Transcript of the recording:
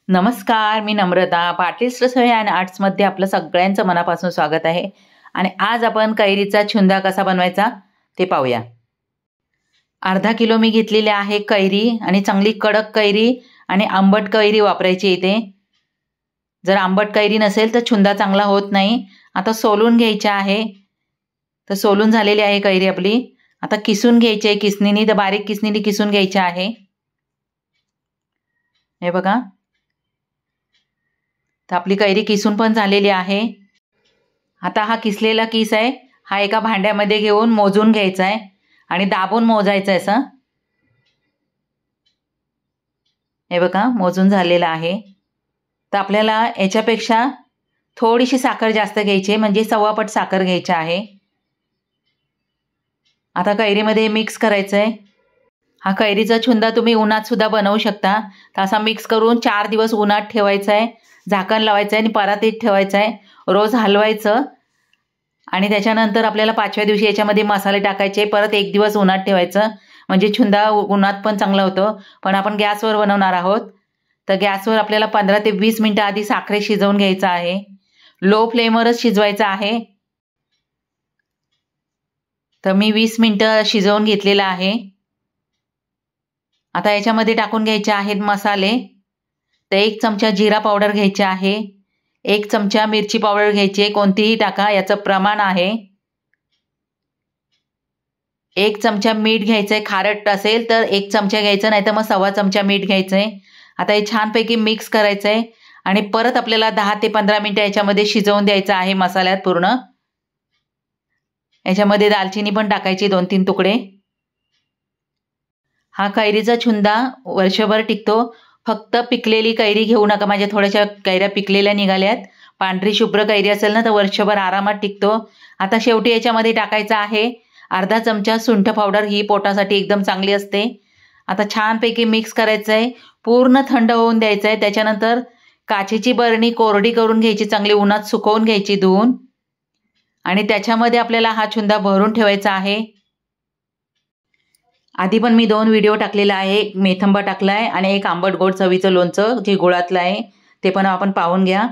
नमस्कार, मी नम्रता. पाटील रसोई अँड आर्ट्समध्ये आपलं सगळ्यांचं मनापासून स्वागत आहे. आणि आज आपण कैरीचा छुंदा कसा बनवायचा ते पाहूया. अर्धा किलो मी घेतलेली आहे कैरी आणि चांगली कडक कैरी आणि आंबट कैरी वापरायची इथे. जर आंबट कैरी नसेल तर छुंदा चांगला होत नाही. आता सोलून घ्यायची आहे. तर सोलून झालेली आहे कैरी आपली. आता किसून घ्यायची आहे किसणीने. तर बारीक किसणीने किसून घ्यायची आहे. हे बघा, तर आपली कैरी किसून पण झालेली आहे. आता हा किसलेला किस आहे हा एका भांड्यामध्ये घेऊन मोजून घ्यायचा आहे आणि दाबून मोजायचं आहे असं. हे बघा, मोजून झालेला आहे. तर आपल्याला याच्यापेक्षा थोडीशी साखर जास्त घ्यायची आहे, म्हणजे 1.25 पट साखर घ्यायची आहे. आता कैरीमध्ये मिक्स करायचं आहे. हा कैरीचा छुंदा तुम्ही उन्हात सुद्धा बनवू शकता. तर असा मिक्स करून 4 दिवस उन्हात ठेवायचा आहे. झाकण लावायचं आहे आणि परातीत ठेवायचं आहे. रोज हलवायचं आणि त्याच्यानंतर आपल्याला 5व्या दिवशी याच्यामध्ये मसाले टाकायचे. परत 1 दिवस उन्हात ठेवायचं, म्हणजे छुंदा उन्हात पण चांगला होतो. पण आपण गॅसवर बनवणार आहोत. तर गॅसवर आपल्याला 15 ते 20 मिनिटं आधी साखरे शिजवून घ्यायचं आहे. लो फ्लेमवरच शिजवायचं आहे. तर मी 20 मिनिटं शिजवून घेतलेलं आहे. आता याच्यामध्ये टाकून घ्यायचे आहेत मसाले. तर 1 चमचा जिरा पावडर घ्यायचे आहे. 1 चमचा मिरची पावडर घ्यायची आहे, कोणतीही टाका, याचं प्रमाण आहे. 1 चमचा मीठ घ्यायचं आहे. खारट असेल तर 1 चमचा घ्यायचं, नाही तर मग 1.25 चमचा मीठ घ्यायचं आहे. आता हे छानपैकी मिक्स करायचं आहे आणि परत आपल्याला 10 ते 15 मिनिटं याच्यामध्ये शिजवून द्यायचं आहे मसाल्यात पूर्ण. याच्यामध्ये दालचिनी पण टाकायची 2-3 तुकडे. हा कैरीचा छुंदा वर्षभर टिकतो. फक्त पिकलेली कैरी घेऊ नका. माझ्या थोड्याशा कैऱ्या पिकलेल्या निघाल्यात. पांढरी शुभ्र कैरी असेल ना तर वर्षभर आरामात टिकतो. आता शेवटी याच्यामध्ये टाकायचं आहे अर्धा चमचा सुंठ पावडर. ही पोटासाठी एकदम चांगली असते. आता छानपैकी मिक्स करायचं आहे. पूर्ण थंड होऊन द्यायचं आहे. त्याच्यानंतर काचेची बरणी कोरडी करून घ्यायची, चांगली उन्हात सुकवून घ्यायची धुवून, आणि त्याच्यामध्ये आपल्याला हा छुंदा भरून ठेवायचा आहे. आधी पण मी 2 व्हिडिओ टाकलेला आहे. एक मेथंबा टाकला आहे आणि एक आंबट गोड चवीचं लोणचं जे गुळातलं आहे ते पण आपण पाहून घ्या.